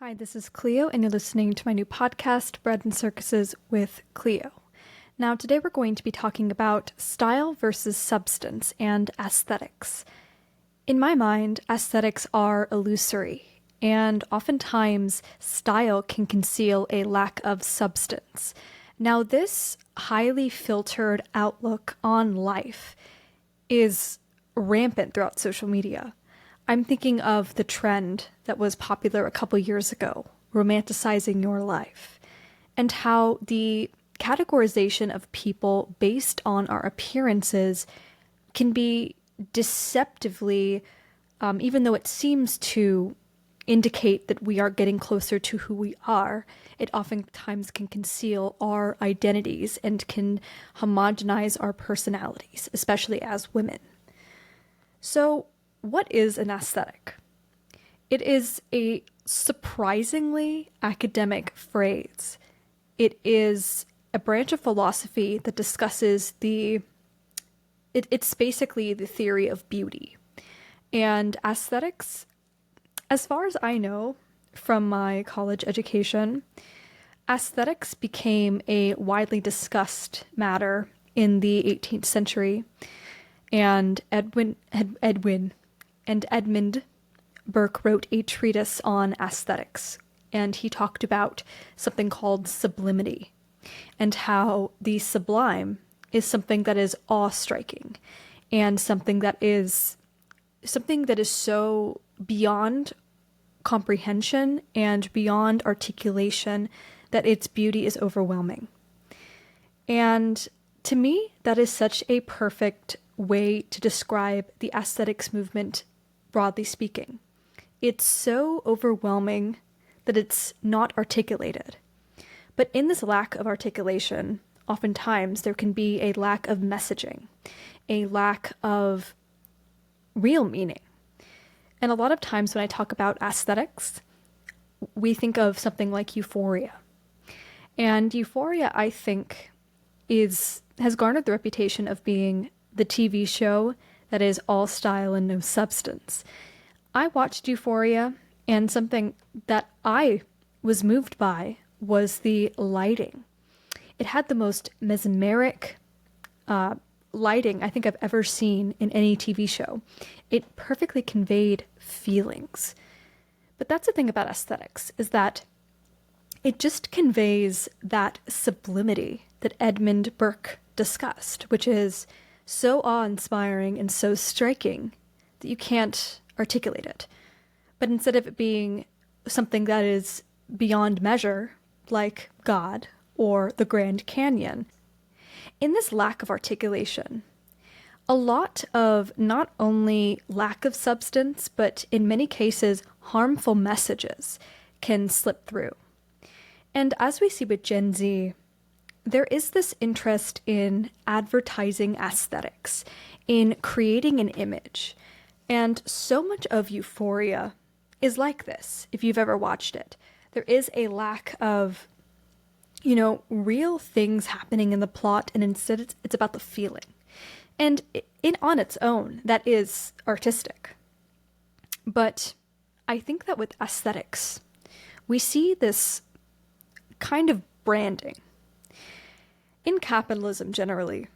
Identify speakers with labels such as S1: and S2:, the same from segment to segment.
S1: Hi, this is Clio, and you're listening to my new podcast, Bread and Circuses with Clio. Now, today we're going to be talking about style versus substance and aesthetics. In my mind, aesthetics are illusory, and oftentimes style can conceal a lack of substance. Now, this highly filtered outlook on life is rampant throughout social media. I'm thinking of the trend that was popular a couple years ago, romanticizing your life, and how the categorization of people based on our appearances can be deceptively, even though it seems to indicate that we are getting closer to who we are, it oftentimes can conceal our identities and can homogenize our personalities, especially as women. So, what is an aesthetic? It is a surprisingly academic phrase. It is a branch of philosophy that discusses it's basically the theory of beauty. And aesthetics, as far as I know from my college education, aesthetics became a widely discussed matter in the 18th century. And Edmund Burke wrote a treatise on aesthetics, and he talked about something called sublimity, and how the sublime is something that is awe-striking, and something that is so beyond comprehension and beyond articulation that its beauty is overwhelming. And to me, that is such a perfect way to describe the aesthetics movement, broadly speaking. It's so overwhelming that it's not articulated. But in this lack of articulation, oftentimes there can be a lack of messaging, a lack of real meaning. And a lot of times when I talk about aesthetics, we think of something like Euphoria. And Euphoria, I think, has garnered the reputation of being the TV show that is all style and no substance. I watched Euphoria, and something that I was moved by was the lighting. It had the most mesmeric lighting I think I've ever seen in any TV show. It perfectly conveyed feelings. But that's the thing about aesthetics, is that it just conveys that sublimity that Edmund Burke discussed, which is so awe-inspiring and so striking that you can't articulate it. But instead of it being something that is beyond measure, like God or the Grand Canyon, in this lack of articulation, a lot of not only lack of substance, but in many cases, harmful messages can slip through. And as we see with Gen Z, there is this interest in advertising aesthetics, in creating an image. And so much of Euphoria is like this, if you've ever watched it. There is a lack of, real things happening in the plot, and instead it's about the feeling. And on its own, that is artistic. But I think that with aesthetics, we see this kind of branding. In capitalism, generally,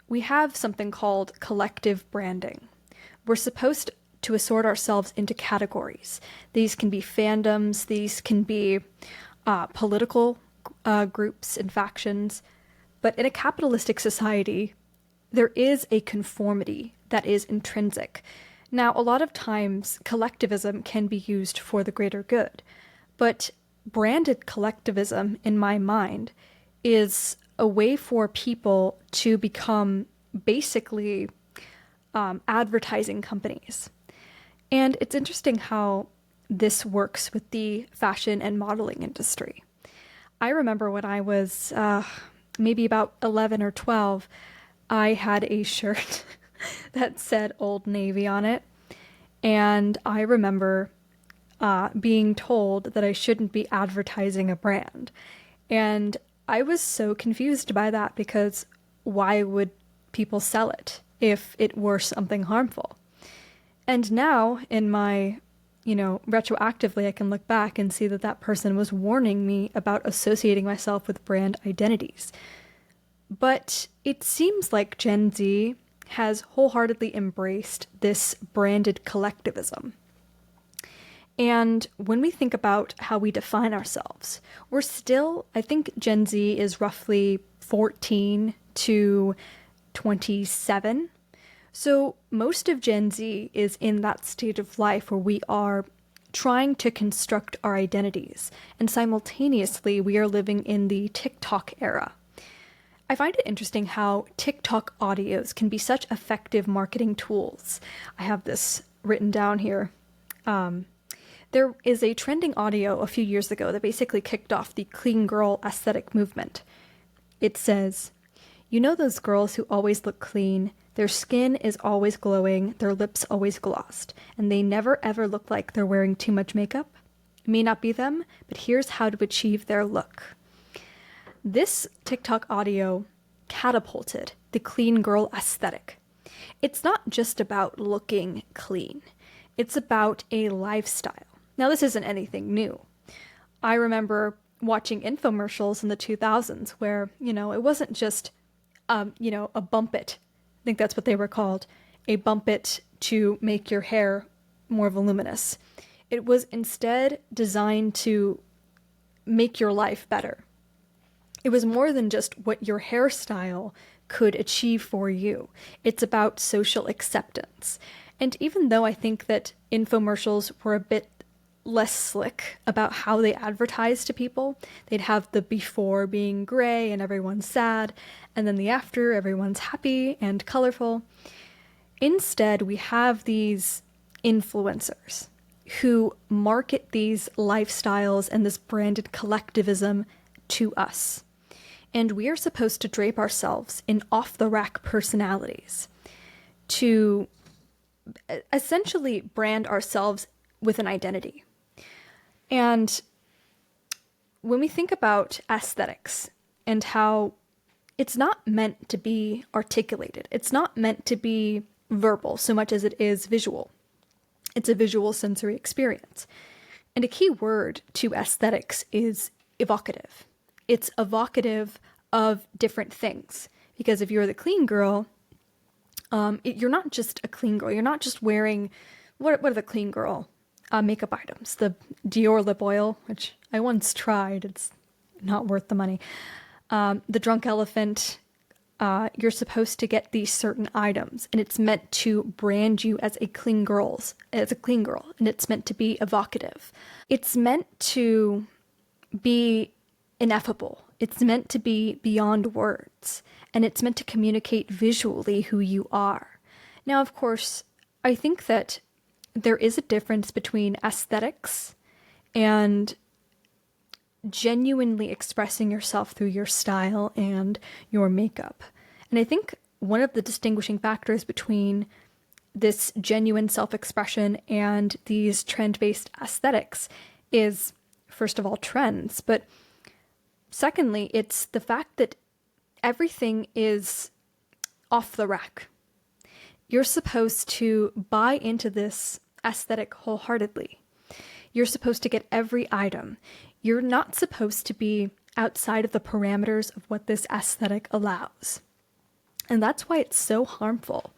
S1: we have something called collective branding. We're supposed to assort ourselves into categories. These can be fandoms, these can be political groups and factions. But in a capitalistic society, there is a conformity that is intrinsic. Now, a lot of times, collectivism can be used for the greater good. But branded collectivism, in my mind, is a way for people to become basically advertising companies. And it's interesting how this works with the fashion and modeling industry. I remember when I was maybe about 11 or 12, I had a shirt that said Old Navy on it. And I remember being told that I shouldn't be advertising a brand. And I was so confused by that, because why would people sell it if it were something harmful? And now, in my retroactively, I can look back and see that that person was warning me about associating myself with brand identities. But it seems like Gen Z has wholeheartedly embraced this branded collectivism. And when we think about how we define ourselves, we're still, I think Gen Z is roughly 14 to 27. So most of Gen Z is in that stage of life where we are trying to construct our identities, and simultaneously we are living in the TikTok era. I find it interesting how TikTok audios can be such effective marketing tools. I have this written down here. There is a trending audio a few years ago that basically kicked off the clean girl aesthetic movement. It says, "You know those girls who always look clean? Their skin is always glowing, their lips always glossed, and they never ever look like they're wearing too much makeup? It may not be them, but here's how to achieve their look." This TikTok audio catapulted the clean girl aesthetic. It's not just about looking clean. It's about a lifestyle. Now, this isn't anything new. I remember watching infomercials in the 2000s where, it wasn't just, a bump it. I think that's what they were called. A bump it to make your hair more voluminous. It was instead designed to make your life better. It was more than just what your hairstyle could achieve for you. It's about social acceptance. And even though I think that infomercials were a bit less slick about how they advertised to people, they'd have the before being gray and everyone's sad, and then the after, everyone's happy and colorful. Instead, we have these influencers who market these lifestyles and this branded collectivism to us. And we are supposed to drape ourselves in off-the-rack personalities to essentially brand ourselves with an identity. And when we think about aesthetics and how it's not meant to be articulated, it's not meant to be verbal so much as it is visual. It's a visual sensory experience. And a key word to aesthetics is evocative. It's evocative of different things. Because if you're the clean girl, you're not just a clean girl. You're not just wearing, what are the clean girl makeup items? The Dior lip oil, which I once tried. It's not worth the money. The Drunk Elephant, you're supposed to get these certain items, and it's meant to brand you as a clean girl, and it's meant to be evocative. It's meant to be ineffable. It's meant to be beyond words, and it's meant to communicate visually who you are. Now, of course, I think that there is a difference between aesthetics and genuinely expressing yourself through your style and your makeup. And I think one of the distinguishing factors between this genuine self-expression and these trend-based aesthetics is, first of all, trends, but secondly, it's the fact that everything is off the rack. You're supposed to buy into this aesthetic wholeheartedly. You're supposed to get every item. You're not supposed to be outside of the parameters of what this aesthetic allows. And that's why it's so harmful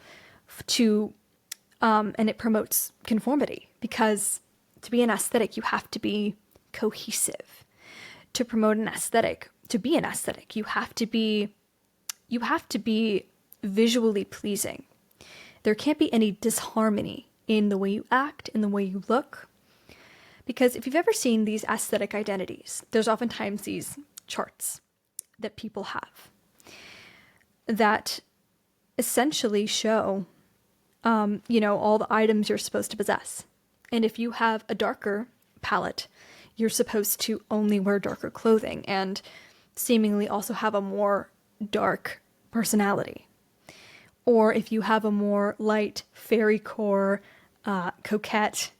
S1: and it promotes conformity, because to be an aesthetic, you have to be cohesive. To promote an aesthetic, to be an aesthetic, you have to be visually pleasing. There can't be any disharmony in the way you act, in the way you look. Because if you've ever seen these aesthetic identities, there's oftentimes these charts that people have that essentially show, all the items you're supposed to possess. And if you have a darker palette, you're supposed to only wear darker clothing and seemingly also have a more dark personality. Or if you have a more light, fairy core, coquette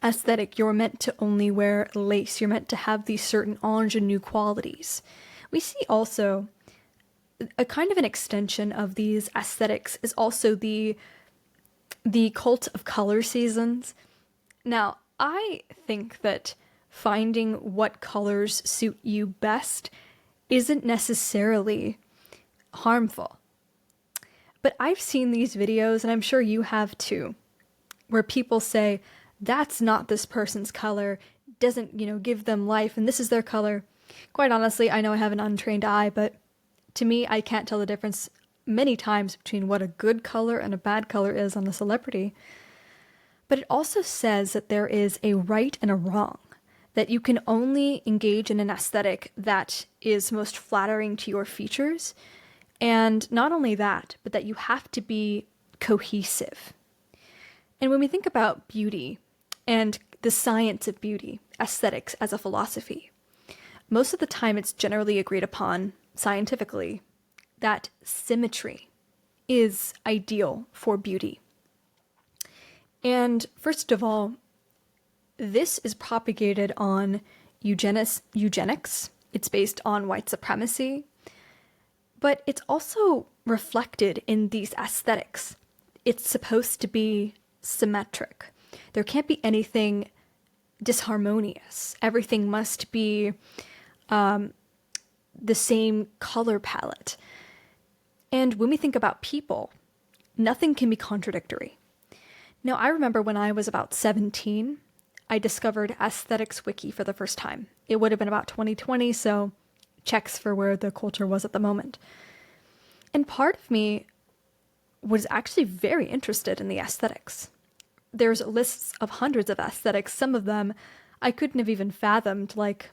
S1: aesthetic, you're meant to only wear lace. You're meant to have these certain ingenue qualities. We see also a kind of an extension of these aesthetics is also the cult of color seasons. Now, I think that finding what colors suit you best isn't necessarily harmful. But I've seen these videos, and I'm sure you have too, where people say, that's not this person's color, doesn't, give them life, and this is their color. Quite honestly, I know I have an untrained eye, but to me, I can't tell the difference many times between what a good color and a bad color is on a celebrity. But it also says that there is a right and a wrong, that you can only engage in an aesthetic that is most flattering to your features. And not only that, but that you have to be cohesive. And when we think about beauty and the science of beauty, aesthetics as a philosophy, most of the time it's generally agreed upon scientifically that symmetry is ideal for beauty. And first of all, this is propagated on eugenics. It's based on white supremacy, but it's also reflected in these aesthetics. It's supposed to be symmetric. There can't be anything disharmonious. Everything must be the same color palette. And when we think about people, nothing can be contradictory. Now, I remember when I was about 17, I discovered Aesthetics Wiki for the first time. It would have been about 2020, so checks for where the culture was at the moment. And part of me was actually very interested in the aesthetics. There's lists of hundreds of aesthetics. Some of them I couldn't have even fathomed, like,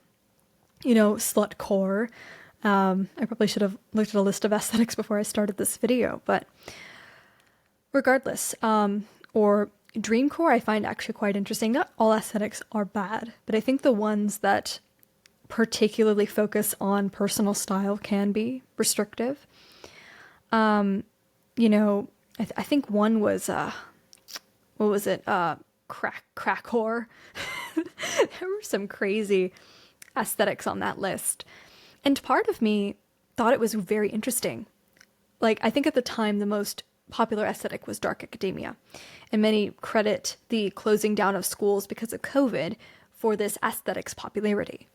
S1: slutcore. I probably should have looked at a list of aesthetics before I started this video, but regardless, or dreamcore I find actually quite interesting. Not all aesthetics are bad, but I think the ones that particularly focus on personal style can be restrictive. I think one was, what was it? Crackcore. There were some crazy aesthetics on that list. And part of me thought it was very interesting. Like, I think at the time, the most popular aesthetic was dark academia. And many credit the closing down of schools because of COVID for this aesthetic's popularity.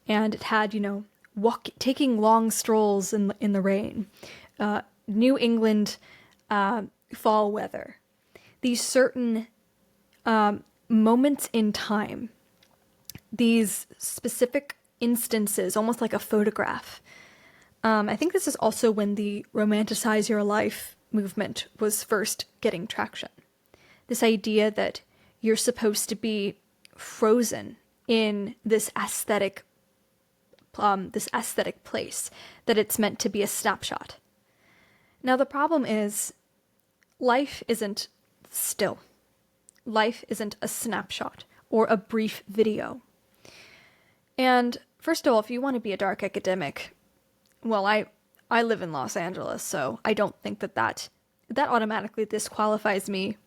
S1: And it had, taking long strolls in the rain, New England fall weather, these certain moments in time, these specific instances, almost like a photograph. I think this is also when the romanticize your life movement was first getting traction. This idea that you're supposed to be frozen in this aesthetic place, that it's meant to be a snapshot. Now, the problem is life isn't still. Life isn't a snapshot or a brief video. And first of all, if you want to be a dark academic, well, I live in Los Angeles, so I don't think that automatically disqualifies me.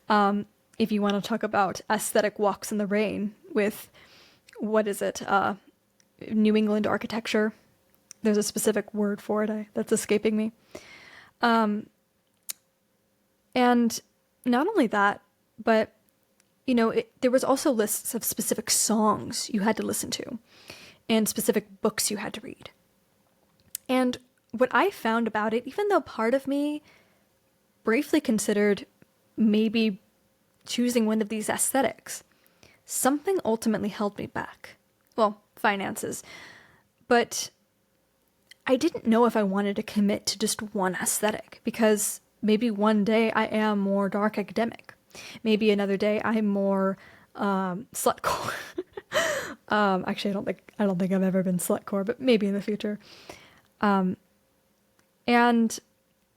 S1: If you want to talk about aesthetic walks in the rain with, New England architecture. There's a specific word for it that's escaping me. And not only that, but, there was also lists of specific songs you had to listen to and specific books you had to read. And what I found about it, even though part of me briefly considered maybe choosing one of these aesthetics, something ultimately held me back. Well, finances. But I didn't know if I wanted to commit to just one aesthetic, because maybe one day I am more dark academic. Maybe another day I'm more slutcore. Actually, I don't think I've ever been slutcore, but maybe in the future. And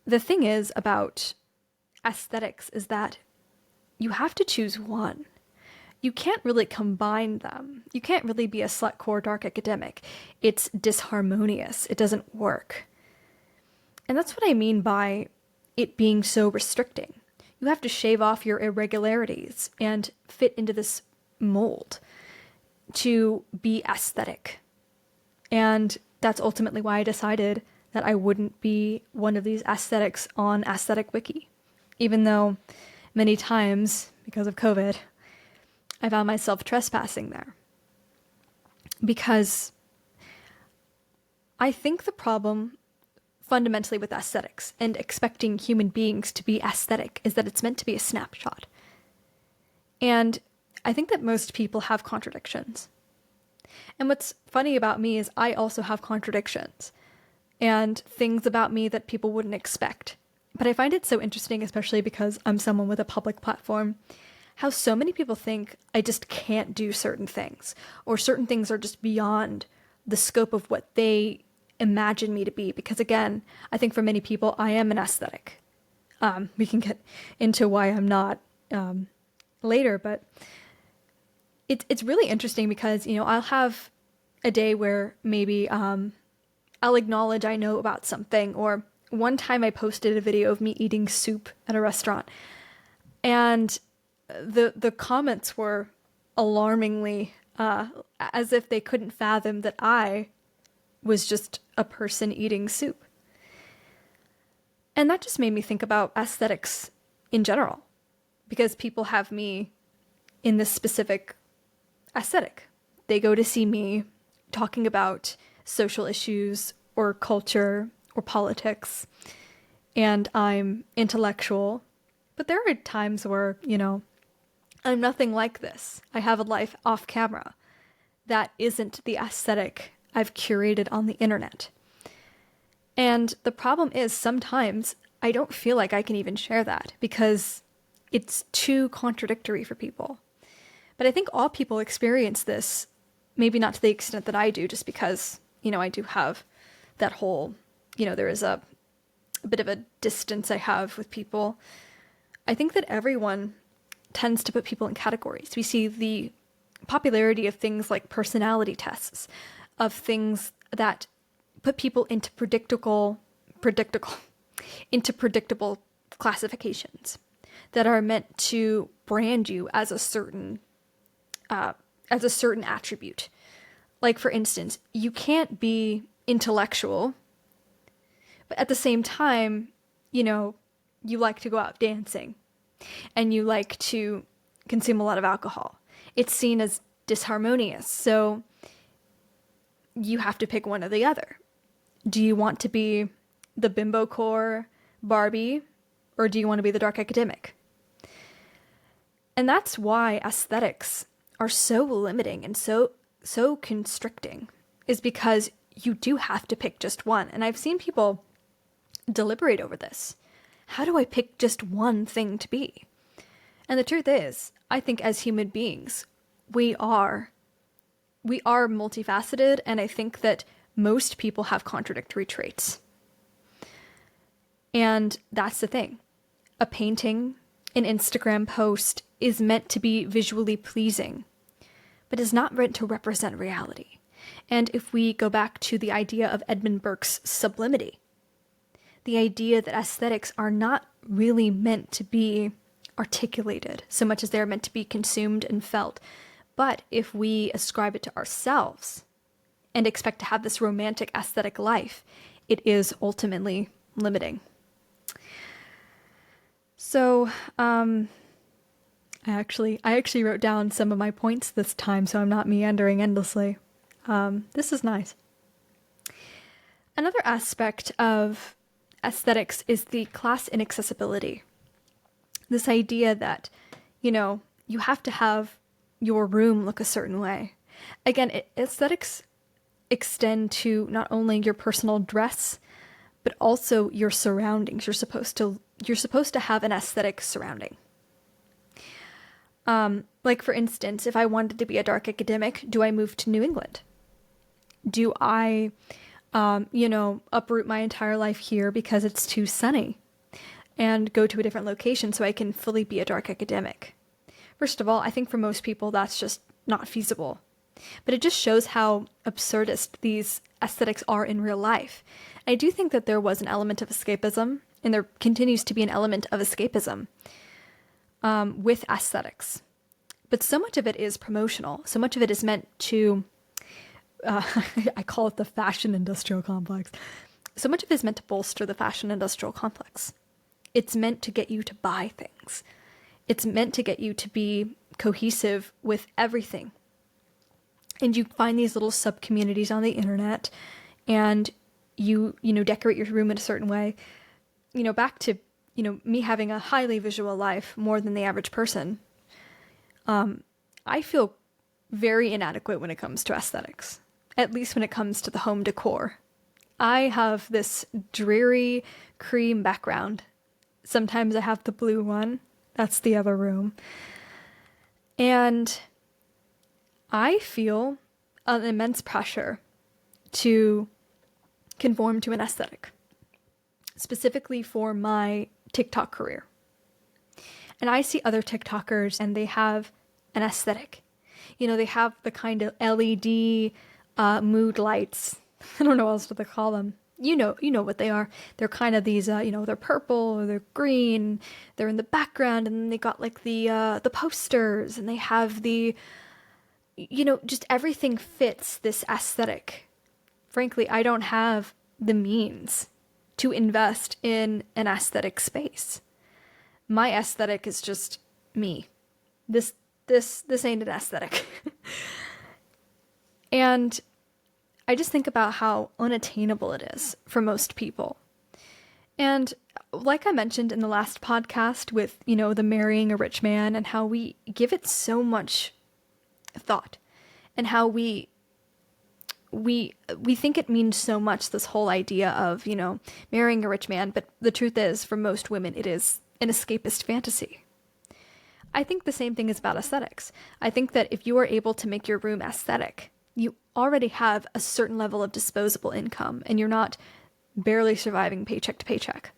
S1: the thing is about aesthetics is that you have to choose one. You can't really combine them. You can't really be a slutcore dark academic. It's disharmonious. It doesn't work. And that's what I mean by it being so restricting. You have to shave off your irregularities and fit into this mold to be aesthetic. And that's ultimately why I decided that I wouldn't be one of these aesthetics on Aesthetic Wiki. Even though many times, because of COVID, I found myself trespassing there. Because I think the problem fundamentally with aesthetics and expecting human beings to be aesthetic is that it's meant to be a snapshot. And I think that most people have contradictions. And what's funny about me is I also have contradictions and things about me that people wouldn't expect. But I find it so interesting, especially because I'm someone with a public platform, how so many people think I just can't do certain things, or certain things are just beyond the scope of what they imagine me to be. Because again, I think for many people, I am an aesthetic. We can get into why I'm not later, but it's really interesting because, I'll have a day where maybe I'll acknowledge I know about something, or one time I posted a video of me eating soup at a restaurant, and the comments were alarmingly as if they couldn't fathom that I was just a person eating soup. And that just made me think about aesthetics in general, because people have me in this specific aesthetic. They go to see me talking about social issues or culture or politics, and I'm intellectual. But there are times where, I'm nothing like this. I have a life off camera that isn't the aesthetic I've curated on the internet. And the problem is sometimes I don't feel like I can even share that because it's too contradictory for people. But I think all people experience this, maybe not to the extent that I do, just because, I do have that whole, there is a bit of a distance I have with people. I think that everyone tends to put people in categories. We see the popularity of things like personality tests, of things that put people into predictable classifications that are meant to brand you as a certain attribute. Like, for instance, you can't be intellectual, but at the same time, you like to go out dancing and you like to consume a lot of alcohol. It's seen as disharmonious, so you have to pick one or the other. Do you want to be the bimbo core Barbie, or do you want to be the dark academic? And that's why aesthetics are so limiting and so constricting, is because you do have to pick just one. And I've seen people deliberate over this. How do I pick just one thing to be? And the truth is, I think as human beings, we are multifaceted, and I think that most people have contradictory traits. And that's the thing. A painting, an Instagram post is meant to be visually pleasing, but is not meant to represent reality. And if we go back to the idea of Edmund Burke's sublimity, the idea that aesthetics are not really meant to be articulated so much as they're meant to be consumed and felt. But if we ascribe it to ourselves and expect to have this romantic aesthetic life, it is ultimately limiting. So, I actually wrote down some of my points this time, so I'm not meandering endlessly. This is nice. Another aspect of aesthetics is the class inaccessibility. This idea that, you have to have your room look a certain way. Again, aesthetics extend to not only your personal dress, but also your surroundings. You're supposed to have an aesthetic surrounding. Like, for instance, if I wanted to be a dark academic, do I move to New England? Do I, uproot my entire life here because it's too sunny and go to a different location so I can fully be a dark academic? First of all, I think for most people that's just not feasible. But it just shows how absurdist these aesthetics are in real life. I do think that there was an element of escapism, and there continues to be an element of escapism with aesthetics. But so much of it is promotional. So much of it is meant to, I call it the fashion industrial complex. So much of it is meant to bolster the fashion industrial complex. It's meant to get you to buy things. It's meant to get you to be cohesive with everything. And you find these little sub-communities on the internet, and you decorate your room in a certain way. Back to, me having a highly visual life more than the average person. I feel very inadequate when it comes to aesthetics, at least when it comes to the home decor. I have this dreary cream background. Sometimes I have the blue one. That's the other room. And I feel an immense pressure to conform to an aesthetic, specifically for my TikTok career. And I see other TikTokers and they have an aesthetic. They have the kind of LED mood lights. I don't know what else to call them. You know what they are. They're kind of these, they're purple or they're green. They're in the background, and then they got like the posters, and they have the, just everything fits this aesthetic. Frankly, I don't have the means to invest in an aesthetic space. My aesthetic is just me. This ain't an aesthetic. And I just think about how unattainable it is for most people. And like I mentioned in the last podcast with, the marrying a rich man, and how we give it so much thought, and how we think it means so much, this whole idea of, marrying a rich man. But the truth is, for most women, it is an escapist fantasy. I think the same thing is about aesthetics. I think that if you are able to make your room aesthetic, you already have a certain level of disposable income, and you're not barely surviving paycheck to paycheck.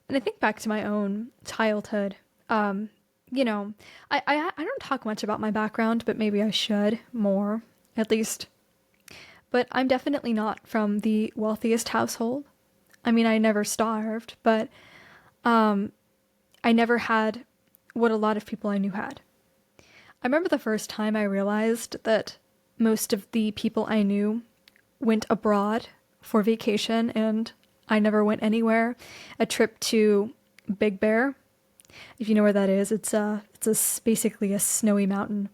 S1: And I think back to my own childhood. I don't talk much about my background, but maybe I should more, at least. But I'm definitely not from the wealthiest household. I mean, I never starved, but I never had what a lot of people I knew had. I remember the first time I realized that most of the people I knew went abroad for vacation, and I never went anywhere. A trip to Big Bear, if you know where that is, it's basically a snowy mountain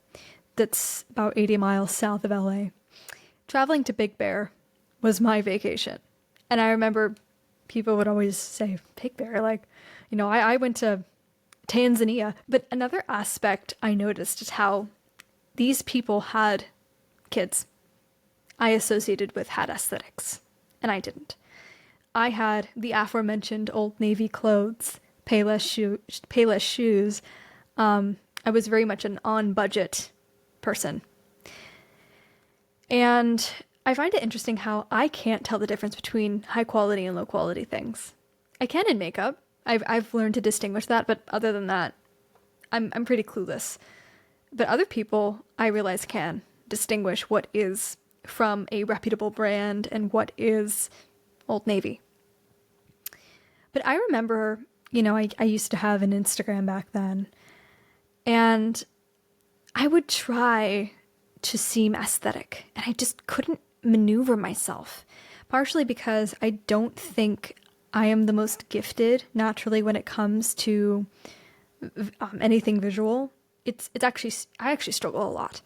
S1: that's about 80 miles south of LA. Traveling to Big Bear was my vacation. And I remember people would always say, Big Bear, I went to Tanzania. But another aspect I noticed is how these people had kids I associated with had aesthetics, and I didn't. I had the aforementioned Old Navy clothes, Payless shoes. I was very much an on-budget person. And I find it interesting how I can't tell the difference between high quality and low quality things. I can in makeup. I've learned to distinguish that, but other than that, I'm pretty clueless. But other people, I realize, can distinguish what is from a reputable brand and what is Old Navy. But I remember, I used to have an Instagram back then, and I would try to seem aesthetic, and I just couldn't maneuver myself, partially because I don't think I am the most gifted naturally when it comes to anything visual. I actually struggle a lot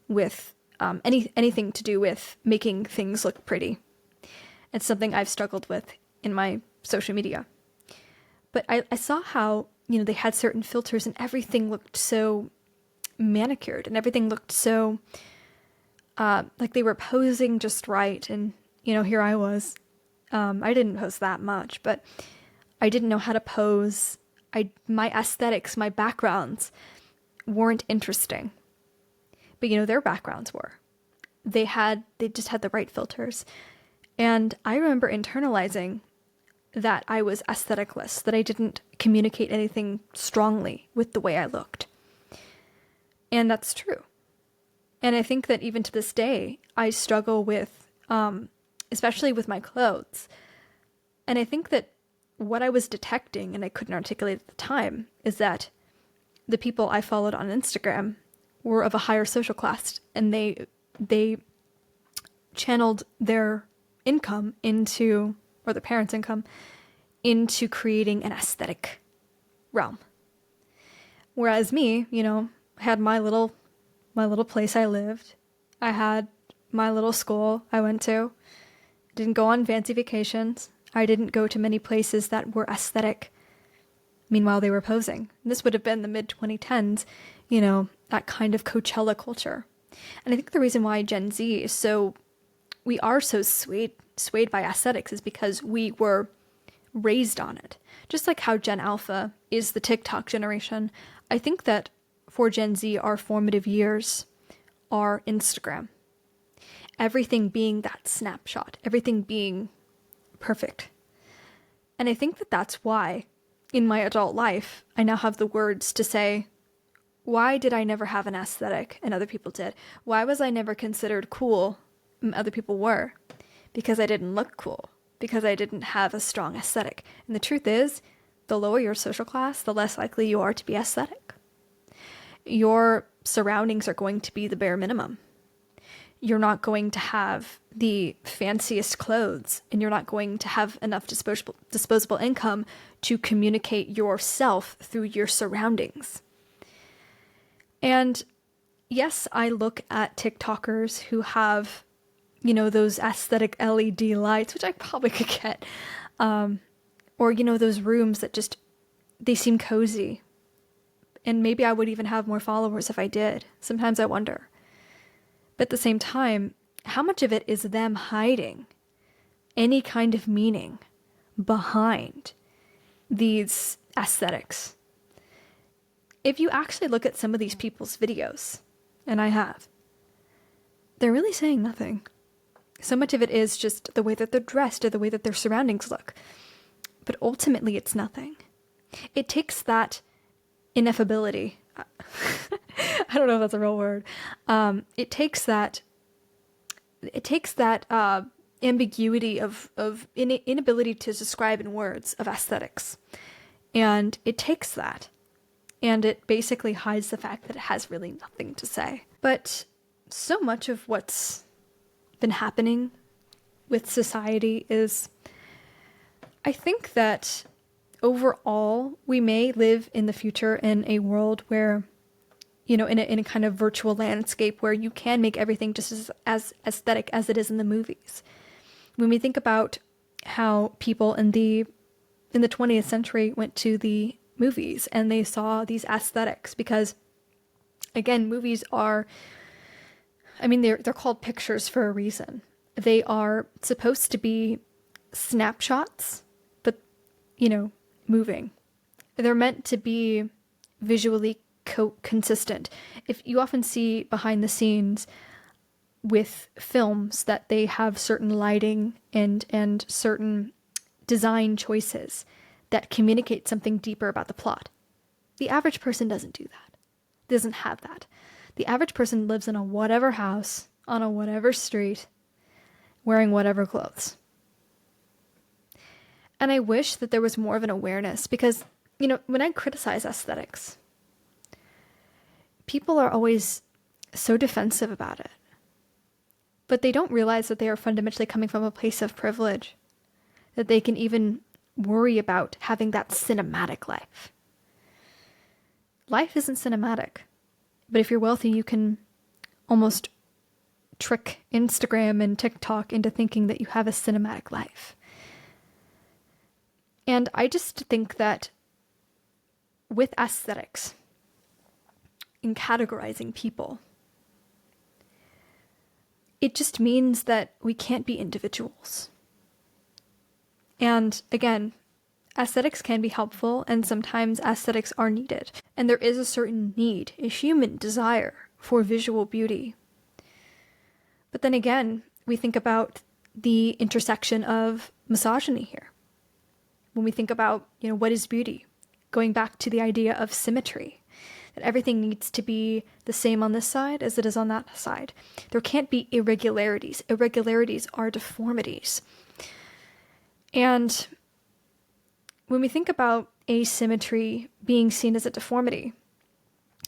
S1: with anything to do with making things look pretty. It's something I've struggled with in my social media. But I saw how, they had certain filters and everything looked so manicured, and everything looked so like they were posing just right. And, here I was. I didn't pose that much, but I didn't know how to pose. My aesthetics, my backgrounds weren't interesting. But, their backgrounds were. They just had the right filters. And I remember internalizing that I was aestheticless, that I didn't communicate anything strongly with the way I looked. And that's true. And I think that even to this day, I struggle with, especially with my clothes. And I think that what I was detecting, and I couldn't articulate at the time, is that the people I followed on Instagram were of a higher social class, and they channeled their income into, or their parents' income, into creating an aesthetic realm. Whereas me, I had my little place I lived. I had my little school I went to. Didn't go on fancy vacations. I didn't go to many places that were aesthetic. Meanwhile, they were posing. And this would have been the mid-2010s, that kind of Coachella culture. And I think the reason why Gen Z is we are so swayed by aesthetics is because we were raised on it. Just like how Gen Alpha is the TikTok generation, I think that for Gen Z, our formative years are Instagram. Everything being that snapshot, everything being perfect. And I think that that's why, in my adult life, I now have the words to say, why did I never have an aesthetic and other people did? Why was I never considered cool and other people were? Because I didn't look cool. Because I didn't have a strong aesthetic. And the truth is, the lower your social class, the less likely you are to be aesthetic. Your surroundings are going to be the bare minimum. You're not going to have the fanciest clothes, and you're not going to have enough disposable income to communicate yourself through your surroundings. And yes, I look at TikTokers who have, those aesthetic LED lights, which I probably could get, or, those rooms that just, they seem cozy. And maybe I would even have more followers if I did. Sometimes I wonder. But at the same time, how much of it is them hiding any kind of meaning behind these aesthetics? If you actually look at some of these people's videos, and I have, they're really saying nothing. So much of it is just the way that they're dressed or the way that their surroundings look. But ultimately, it's nothing. It takes that ineffability. I don't know if that's a real word. It takes that ambiguity of inability to describe in words of aesthetics. And it takes that. And it basically hides the fact that it has really nothing to say. But so much of what's been happening with society is, I think that overall, we may live in the future in a world where, in a kind of virtual landscape where you can make everything just as aesthetic as it is in the movies. When we think about how people in the 20th century went to the movies and they saw these aesthetics, because again, movies are, they're called pictures for a reason. They are supposed to be snapshots, but, moving. They're meant to be visually consistent. If you often see behind the scenes with films that they have certain lighting and certain design choices that communicate something deeper about the plot. The average person doesn't do that. Doesn't have that. The average person lives in a whatever house, on a whatever street, wearing whatever clothes. And I wish that there was more of an awareness because, when I criticize aesthetics, people are always so defensive about it. But they don't realize that they are fundamentally coming from a place of privilege, that they can even worry about having that cinematic life. Life isn't cinematic, but if you're wealthy, you can almost trick Instagram and TikTok into thinking that you have a cinematic life. And I just think that with aesthetics, in categorizing people, it just means that we can't be individuals. And again, aesthetics can be helpful, and sometimes aesthetics are needed. And there is a certain need, a human desire for visual beauty. But then again, we think about the intersection of misogyny here. When we think about, what is beauty? Going back to the idea of symmetry, that everything needs to be the same on this side as it is on that side. There can't be irregularities. Irregularities are deformities. And when we think about asymmetry being seen as a deformity,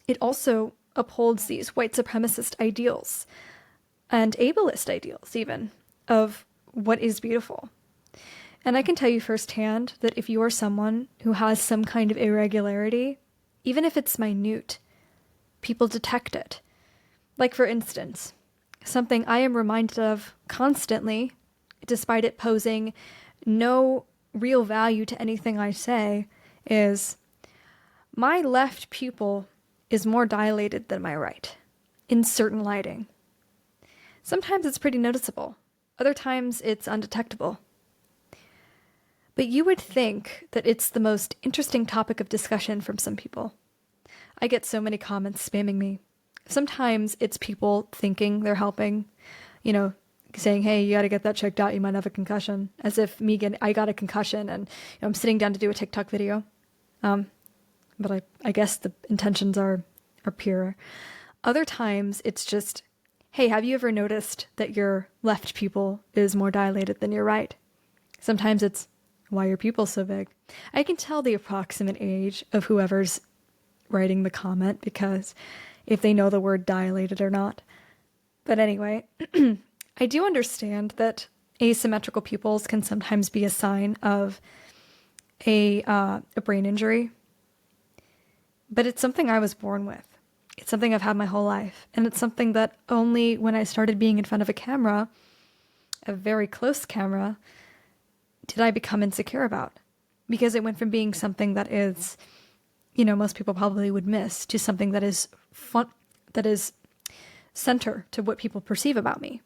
S1: it also upholds these white supremacist ideals and ableist ideals even of what is beautiful. And I can tell you firsthand that if you are someone who has some kind of irregularity, even if it's minute, people detect it. Like, for instance, something I am reminded of constantly, despite it posing no real value to anything I say, is my left pupil is more dilated than my right in certain lighting. Sometimes it's pretty noticeable. Other times it's undetectable. But you would think that it's the most interesting topic of discussion from some people. I get so many comments spamming me. Sometimes it's people thinking they're helping, saying, hey, you got to get that checked out. You might have a concussion. As if I got a concussion and I'm sitting down to do a TikTok video. But I guess the intentions are pure. Other times it's just, hey, have you ever noticed that your left pupil is more dilated than your right? Sometimes it's, why are your pupils so big? I can tell the approximate age of whoever's writing the comment because if they know the word dilated or not. But anyway, I do understand that asymmetrical pupils can sometimes be a sign of a brain injury. But it's something I was born with. It's something I've had my whole life. And it's something that only when I started being in front of a camera, a very close camera, did I become insecure about. Because it went from being something that is, most people probably would miss, to something that is fun, that is center to what people perceive about me.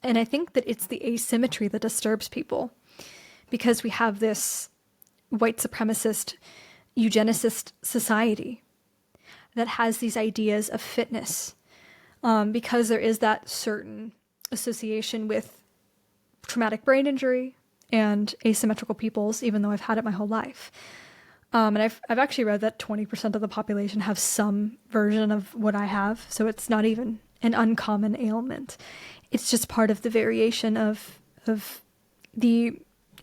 S1: And I think that it's the asymmetry that disturbs people. Because we have this white supremacist, eugenicist society that has these ideas of fitness, because there is that certain association with traumatic brain injury and asymmetrical pupils, even though I've had it my whole life. And I've actually read that 20% of the population have some version of what I have, so it's not even an uncommon ailment. It's just part of the variation of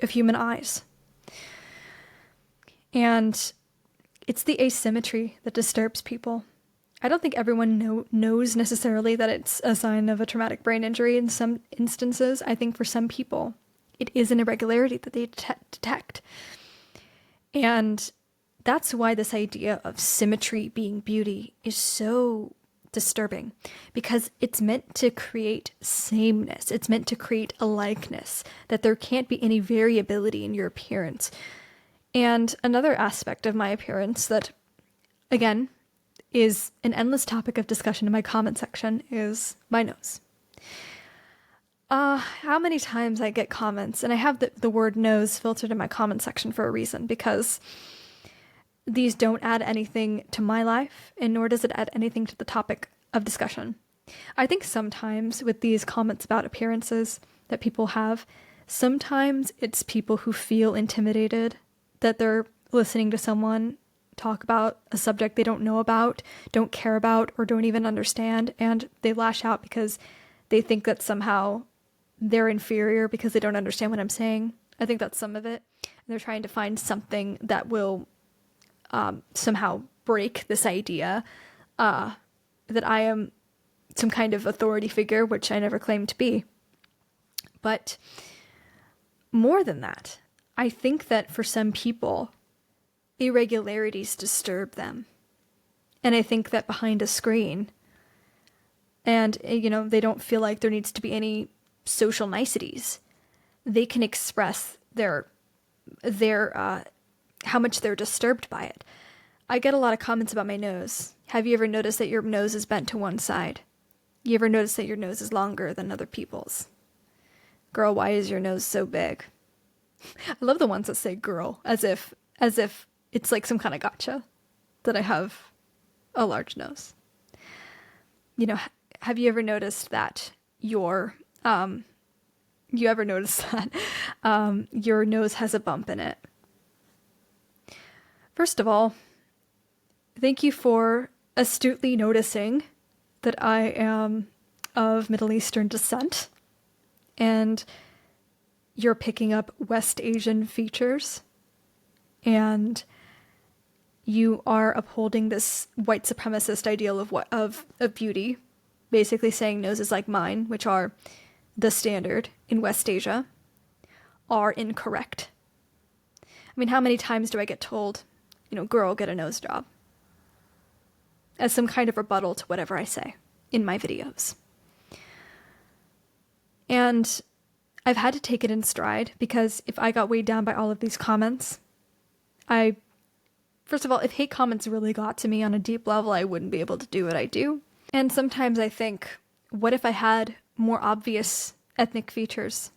S1: human eyes. And it's the asymmetry that disturbs people. I don't think everyone knows necessarily that it's a sign of a traumatic brain injury in some instances. I think for some people, it is an irregularity that they detect. And that's why this idea of symmetry being beauty is so disturbing, because it's meant to create sameness. It's meant to create a likeness, that there can't be any variability in your appearance. And another aspect of my appearance that, again, is an endless topic of discussion in my comment section is my nose. How many times I get comments, and I have the word nose filtered in my comment section for a reason, because these don't add anything to my life, and nor does it add anything to the topic of discussion. I think sometimes with these comments about appearances that people have, sometimes it's people who feel intimidated that they're listening to someone talk about a subject they don't know about, don't care about, or don't even understand, and they lash out because they think that somehow they're inferior because they don't understand what I'm saying. I think that's some of it. And they're trying to find something that will somehow break this idea that I am some kind of authority figure, which I never claimed to be. But more than that, I think that for some people, irregularities disturb them. And I think that behind a screen, and, they don't feel like there needs to be any social niceties, they can express their how much they're disturbed by it. I get a lot of comments about my nose. Have you ever noticed that your nose is bent to one side? You ever notice that your nose is longer than other people's? Girl, why is your nose so big? I love the ones that say girl, as if it's like some kind of gotcha that I have a large nose. Have you ever noticed that your nose has a bump in it? First of all, thank you for astutely noticing that I am of Middle Eastern descent, and you're picking up West Asian features, and you are upholding this white supremacist ideal of beauty, basically saying noses like mine, which are the standard in West Asia, are incorrect. I mean, how many times do I get told, girl, get a nose job? as some kind of rebuttal to whatever I say in my videos. And I've had to take it in stride, because if I got weighed down by all of these comments, first of all, if hate comments really got to me on a deep level, I wouldn't be able to do what I do. And sometimes I think, what if I had more obvious ethnic features?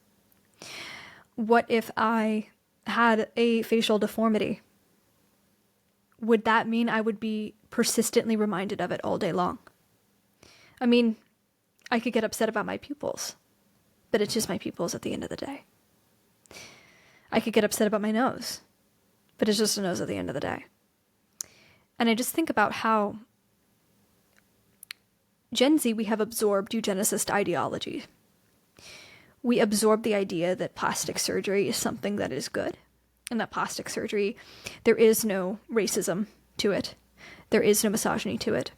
S1: What if I had a facial deformity? Would that mean I would be persistently reminded of it all day long? I mean, I could get upset about my pupils, but it's just my pupils at the end of the day. I could get upset about my nose, but it's just a nose at the end of the day. And I just think about how Gen Z, we have absorbed eugenicist ideology. We absorb the idea that plastic surgery is something that is good, and that plastic surgery, there is no racism to it. There is no misogyny to it.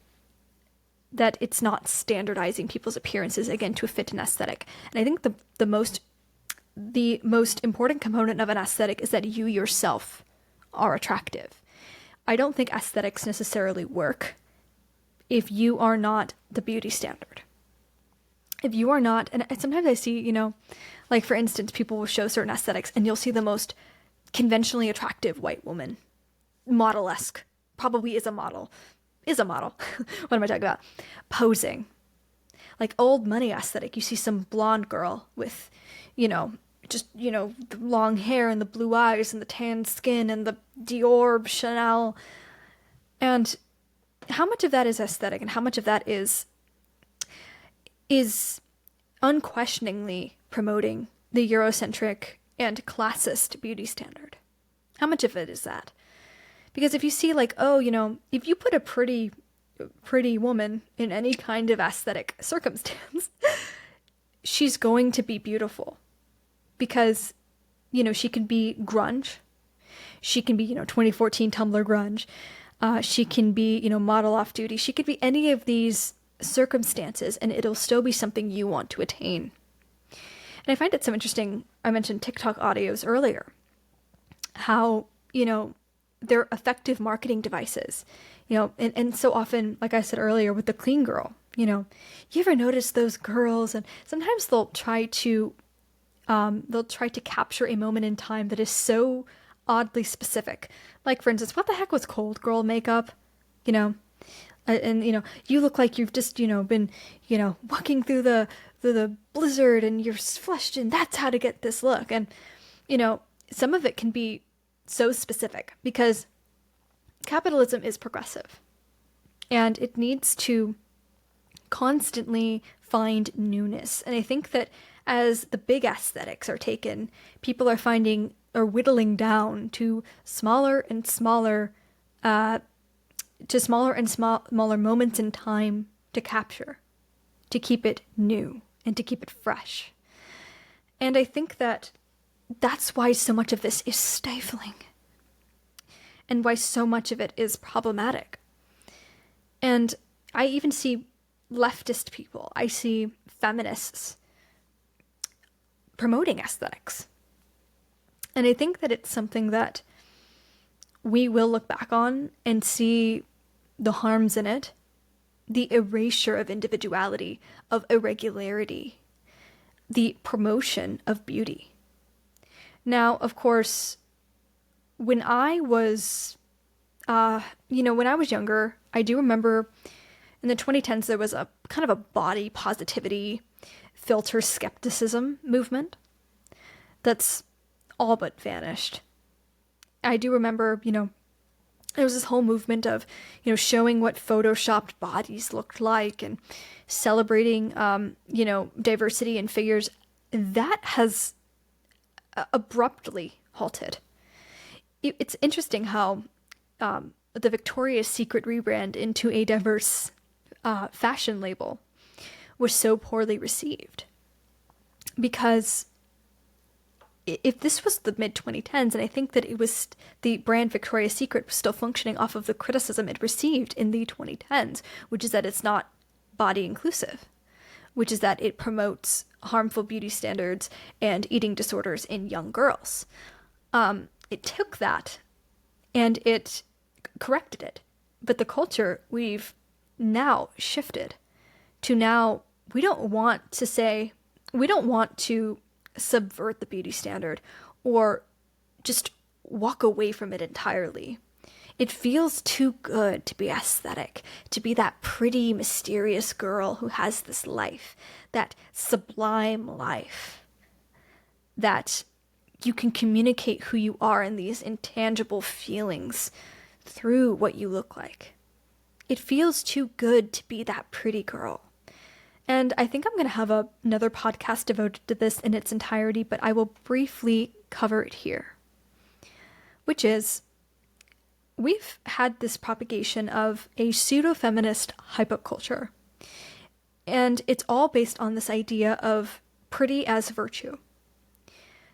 S1: That it's not standardizing people's appearances, again, to fit an aesthetic. And I think the most important component of an aesthetic is that you yourself are attractive. I don't think aesthetics necessarily work if you are not the beauty standard. If you are not, and sometimes I see, like for instance, people will show certain aesthetics and you'll see the most conventionally attractive white woman, model-esque, probably is a model. What am I talking about? Posing. Like old money aesthetic. You see some blonde girl with, the long hair and the blue eyes and the tan skin and the Dior, Chanel. And how much of that is aesthetic and how much of that is unquestioningly promoting the Eurocentric and classist beauty standard? How much of it is that? Because if you see if you put a pretty woman in any kind of aesthetic circumstance, she's going to be beautiful. Because, she can be grunge. She can be, 2014 Tumblr grunge. She can be, model off duty. She could be any of these circumstances, and it'll still be something you want to attain. And I find it so interesting. I mentioned TikTok audios earlier. How, they're effective marketing devices. And so often, like I said earlier, with the clean girl, you ever notice those girls, and sometimes they'll try to capture a moment in time that is so oddly specific. Like, for instance, what the heck was cold girl makeup? You look like you've just, been, walking through the blizzard and you're flushed, and that's how to get this look. And, some of it can be so specific because capitalism is progressive and it needs to constantly find newness. And I think that as the big aesthetics are taken, people are finding or whittling down to smaller and smaller moments in time to capture, to keep it new and to keep it fresh. And I think that that's why so much of this is stifling and why so much of it is problematic. And I even see leftist people, I see feminists promoting aesthetics. And I think that it's something that we will look back on and see the harms in it, the erasure of individuality, of irregularity, the promotion of beauty. Now, of course, when I was younger, I do remember in the 2010s, there was a kind of a body positivity, filter skepticism movement that's all but vanished. I do remember, there was this whole movement of, showing what photoshopped bodies looked like and celebrating, diversity in figures. That has abruptly halted. It's interesting how the Victoria's Secret rebrand into a diverse fashion label was so poorly received. Because if this was the mid-2010s, and I think that it was the brand Victoria's Secret was still functioning off of the criticism it received in the 2010s, which is that it's not body inclusive, which is that it promotes harmful beauty standards and eating disorders in young girls. It took that and it corrected it. But the culture, we've now shifted to now we don't want to subvert the beauty standard or just walk away from it entirely. It feels too good to be aesthetic, to be that pretty, mysterious girl who has this life, that sublime life, that you can communicate who you are in these intangible feelings through what you look like. It feels too good to be that pretty girl. And I think I'm going to have another podcast devoted to this in its entirety, but I will briefly cover it here. Which is, we've had this propagation of a pseudo-feminist hyperculture. And it's all based on this idea of pretty as virtue.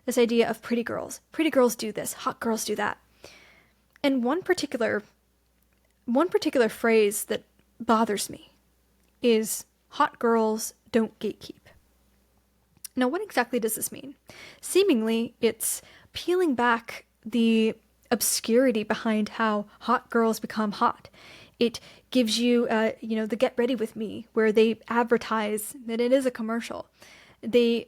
S1: This idea of pretty girls. Pretty girls do this, hot girls do that. And one particular phrase that bothers me is hot girls don't gatekeep. Now, what exactly does this mean? Seemingly, it's peeling back the obscurity behind how hot girls become hot. It gives you, the Get Ready With Me, where they advertise that it is a commercial. They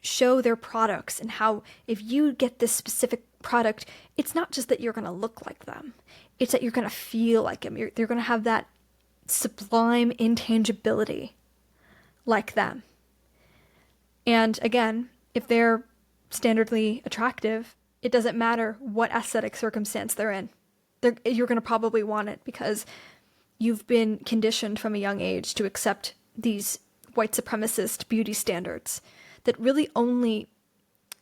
S1: show their products and how if you get this specific product, it's not just that you're going to look like them. It's that you're going to feel like them. They're going to have that sublime intangibility like them. And again, if they're standardly attractive, it doesn't matter what aesthetic circumstance they're in. You're going to probably want it because you've been conditioned from a young age to accept these white supremacist beauty standards that really only,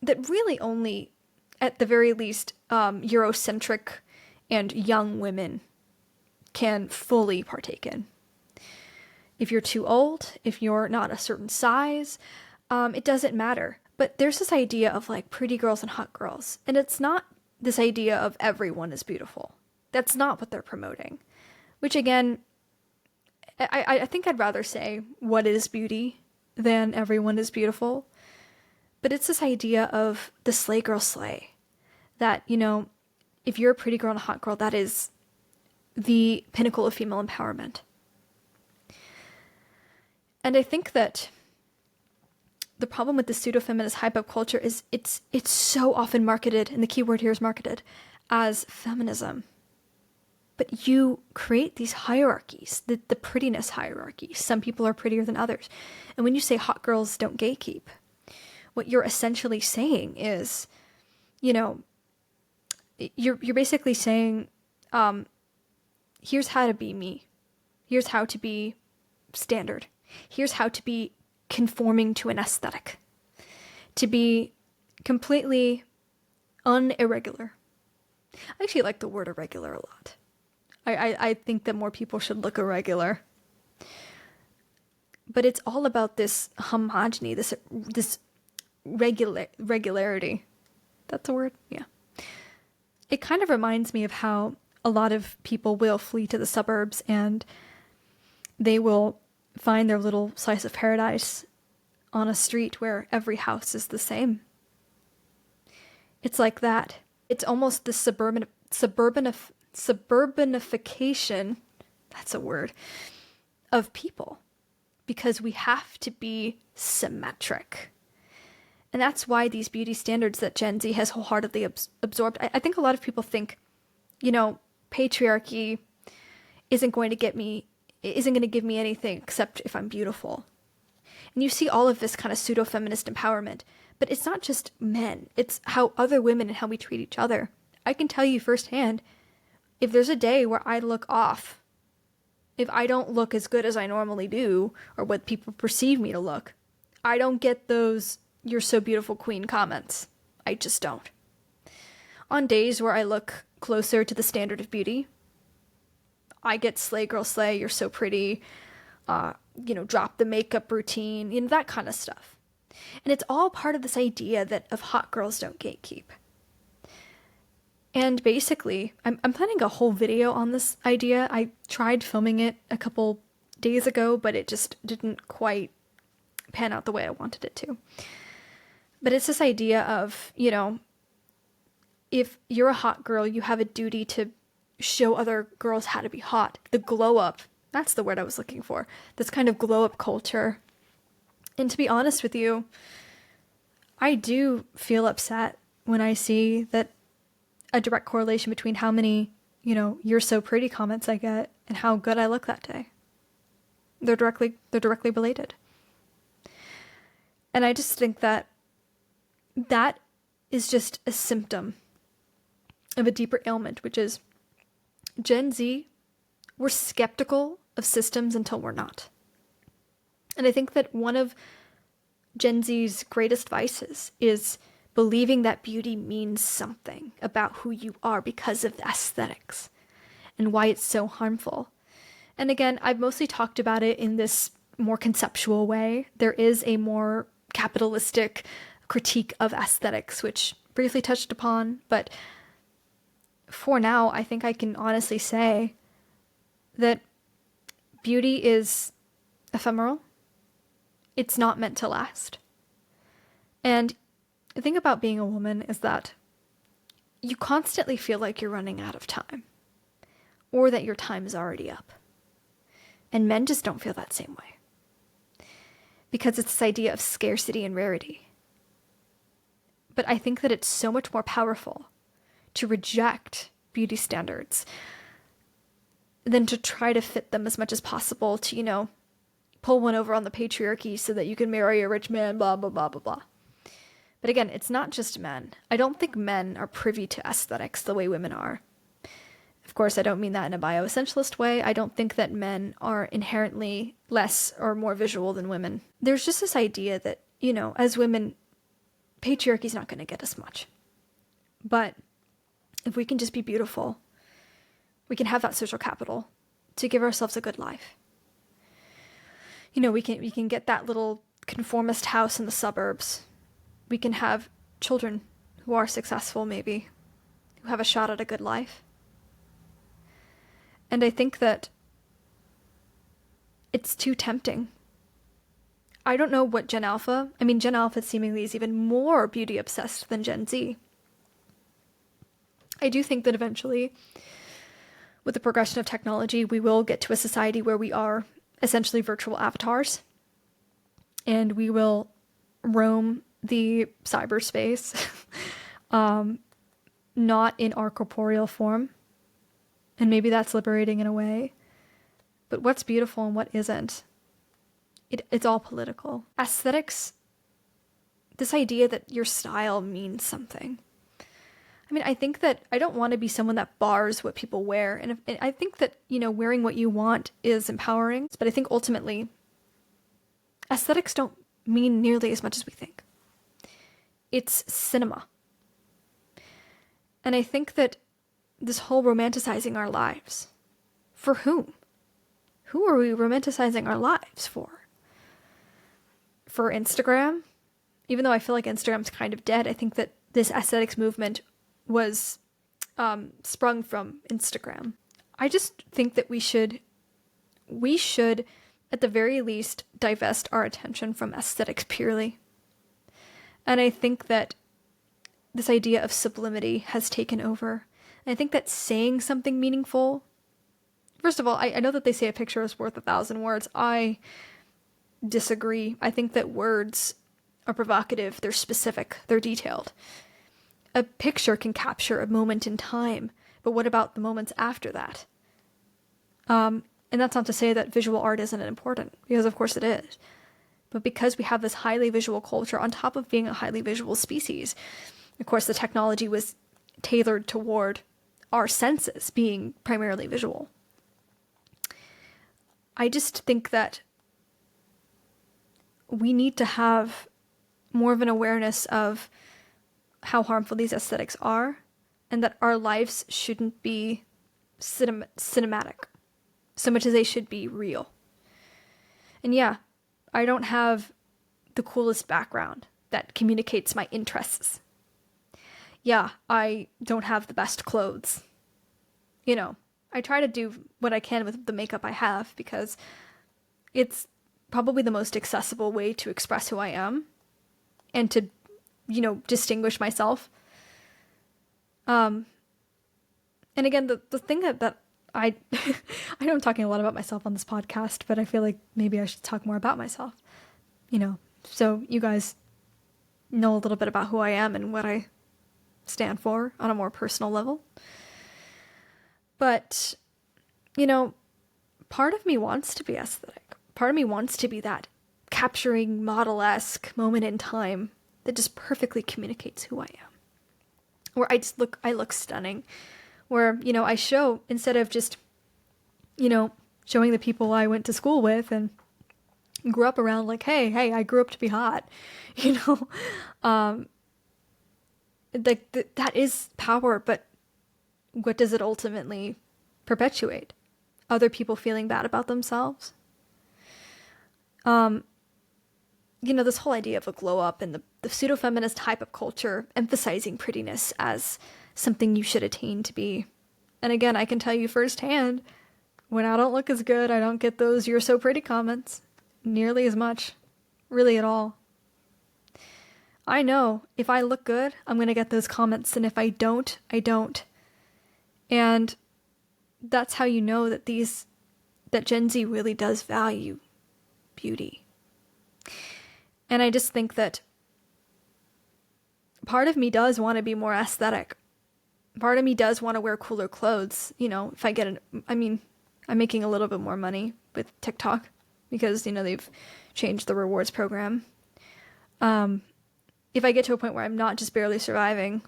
S1: at the very least, Eurocentric and young women can fully partake in. If you're too old, if you're not a certain size, it doesn't matter. But there's this idea of like pretty girls and hot girls, and it's not this idea of everyone is beautiful. That's not what they're promoting. Which again, I think I'd rather say what is beauty than everyone is beautiful. But it's this idea of the slay girl slay. That, if you're a pretty girl and a hot girl, that is the pinnacle of female empowerment. And I think that the problem with the pseudo-feminist hyperculture is it's so often marketed, and the key word here is marketed, as feminism. But you create these hierarchies, the prettiness hierarchy. Some people are prettier than others. And when you say hot girls don't gatekeep, what you're essentially saying is, you're basically saying, here's how to be me. Here's how to be standard. Here's how to be conforming to an aesthetic. To be completely unirregular. I actually like the word irregular a lot. I think that more people should look irregular. But it's all about this homogeny, this regularity. That's a word? Yeah. It kind of reminds me of how a lot of people will flee to the suburbs and they will find their little slice of paradise on a street where every house is the same. It's like that. It's almost the suburbanification, that's a word, of people. Because we have to be symmetric. And that's why these beauty standards that Gen Z has wholeheartedly absorbed, I think a lot of people think, patriarchy isn't going to give me anything except if I'm beautiful. And you see all of this kind of pseudo-feminist empowerment. But it's not just men. It's how other women and how we treat each other. I can tell you firsthand, if there's a day where I look off, if I don't look as good as I normally do, or what people perceive me to look, I don't get those "you're so beautiful, queen" comments. I just don't. On days where I look closer to the standard of beauty, I get "slay girl slay, you're so pretty," drop the makeup routine, that kind of stuff. And it's all part of this idea of hot girls don't gatekeep. And basically, I'm planning a whole video on this idea. I tried filming it a couple days ago, but it just didn't quite pan out the way I wanted it to. But it's this idea of, if you're a hot girl, you have a duty to show other girls how to be hot. The glow up That's the word I was looking for. This kind of glow up culture. And to be honest with you, I do feel upset when I see that a direct correlation between how many, you're so pretty comments I get and how good I look that day. They're directly related. And I just think that is just a symptom of a deeper ailment, which is Gen Z, we're skeptical of systems until we're not. And I think that one of Gen Z's greatest vices is believing that beauty means something about who you are because of the aesthetics and why it's so harmful. And again, I've mostly talked about it in this more conceptual way. There is a more capitalistic critique of aesthetics, which briefly touched upon, but for now, I think I can honestly say that beauty is ephemeral. It's not meant to last. And the thing about being a woman is that you constantly feel like you're running out of time, or that your time is already up. And men just don't feel that same way, because it's this idea of scarcity and rarity. But I think that it's so much more powerful to reject beauty standards than to try to fit them as much as possible to, pull one over on the patriarchy so that you can marry a rich man, blah, blah, blah, blah, blah. But again, it's not just men. I don't think men are privy to aesthetics the way women are. Of course, I don't mean that in a bioessentialist way. I don't think that men are inherently less or more visual than women. There's just this idea that, as women, patriarchy's not going to get us much. But if we can just be beautiful, we can have that social capital to give ourselves a good life. We can get that little conformist house in the suburbs. We can have children who are successful, maybe, who have a shot at a good life. And I think that it's too tempting. I don't know what Gen Alpha seemingly is even more beauty obsessed than Gen Z. I do think that eventually, with the progression of technology, we will get to a society where we are essentially virtual avatars, and we will roam the cyberspace, not in our corporeal form. And maybe that's liberating in a way. But what's beautiful and what isn't, it's all political. Aesthetics, this idea that your style means something. I think that I don't want to be someone that bars what people wear. And I think that, wearing what you want is empowering. But I think ultimately, aesthetics don't mean nearly as much as we think. It's cinema. And I think that this whole romanticizing our lives, for whom? Who are we romanticizing our lives for? For Instagram? Even though I feel like Instagram's kind of dead, I think that this aesthetics movement was sprung from Instagram. I just think that we should, at the very least, divest our attention from aesthetics purely. And I think that this idea of sublimity has taken over. And I think that saying something meaningful, first of all, I know that they say a picture is worth 1,000 words. I disagree. I think that words are provocative, they're specific, they're detailed. A picture can capture a moment in time, but what about the moments after that? And that's not to say that visual art isn't important, because of course it is. But because we have this highly visual culture, on top of being a highly visual species, of course the technology was tailored toward our senses being primarily visual. I just think that we need to have more of an awareness of how harmful these aesthetics are, and that our lives shouldn't be cinematic so much as they should be real. And yeah, I don't have the coolest background that communicates my interests. Yeah, I don't have the best clothes. I try to do what I can with the makeup I have, because it's probably the most accessible way to express who I am and to distinguish myself. And again, the thing that I I know I'm talking a lot about myself on this podcast, but I feel like maybe I should talk more about myself, so you guys know a little bit about who I am and what I stand for on a more personal level. But, part of me wants to be aesthetic. Part of me wants to be that capturing model-esque moment in time that just perfectly communicates who I am. Where I look stunning. Where, I show, instead of just, showing the people I went to school with and grew up around, like, hey, I grew up to be hot, that is power, but what does it ultimately perpetuate? Other people feeling bad about themselves? This whole idea of a glow up and the pseudo-feminist type of culture emphasizing prettiness as something you should attain to be. And again, I can tell you firsthand, when I don't look as good, I don't get those "you're so pretty" comments nearly as much, really at all. I know if I look good, I'm going to get those comments, and if I don't, I don't. And that's how you know that Gen Z really does value beauty. And I just think that part of me does want to be more aesthetic. Part of me does want to wear cooler clothes. If I get I'm making a little bit more money with TikTok because, they've changed the rewards program. If I get to a point where I'm not just barely surviving,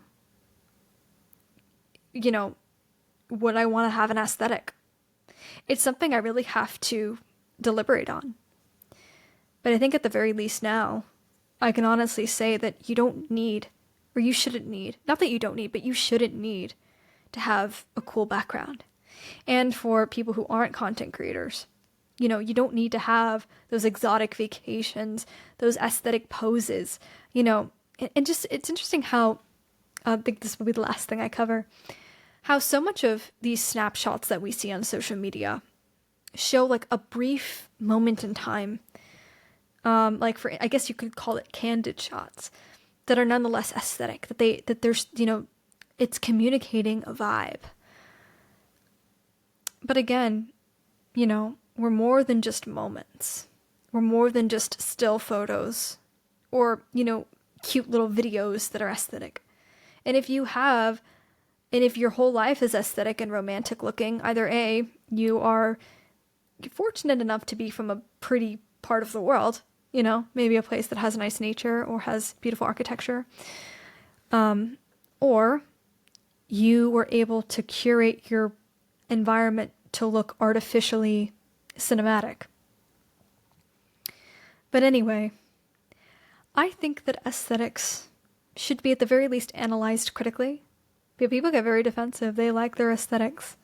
S1: would I want to have an aesthetic? It's something I really have to deliberate on. But I think at the very least now, I can honestly say that you don't need, or you shouldn't need, not that you don't need, but you shouldn't need to have a cool background. And for people who aren't content creators, you don't need to have those exotic vacations, those aesthetic poses, and just, it's interesting how, I think this will be the last thing I cover, how so much of these snapshots that we see on social media show like a brief moment in time, I guess you could call it candid shots, that are nonetheless aesthetic, that there's, it's communicating a vibe. But again, we're more than just moments. We're more than just still photos or, cute little videos that are aesthetic. And if your whole life is aesthetic and romantic looking, either A, you are fortunate enough to be from a pretty part of the world, maybe a place that has nice nature or has beautiful architecture, or you were able to curate your environment to look artificially cinematic. But anyway, I think that aesthetics should be at the very least analyzed critically. People get very defensive. They like their aesthetics.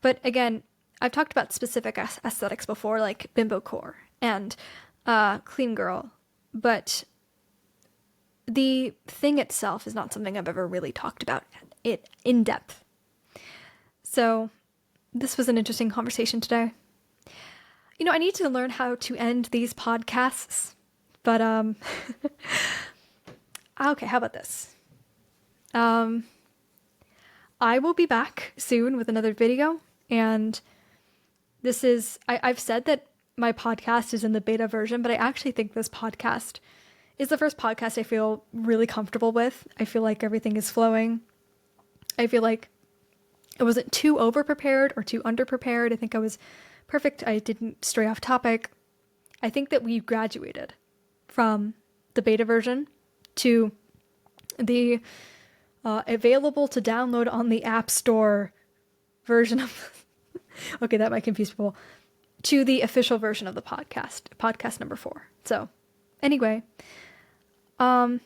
S1: But again, I've talked about specific aesthetics before, like bimbocore and clean girl. But the thing itself is not something I've ever really talked about it in depth. So this was an interesting conversation today. I need to learn how to end these podcasts. But, okay, how about this? I will be back soon with another video, and I've said that my podcast is in the beta version, but I actually think this podcast is the first podcast I feel really comfortable with. I feel like everything is flowing. I feel like I wasn't too over-prepared or too under-prepared. I think I was perfect. I didn't stray off topic. I think that we graduated from the beta version to the available to download on the App Store version of okay, that might confuse people, to the official version of the podcast number 4. So anyway, I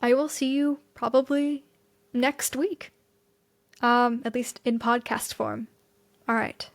S1: will see you probably next week, at least in podcast form. All right.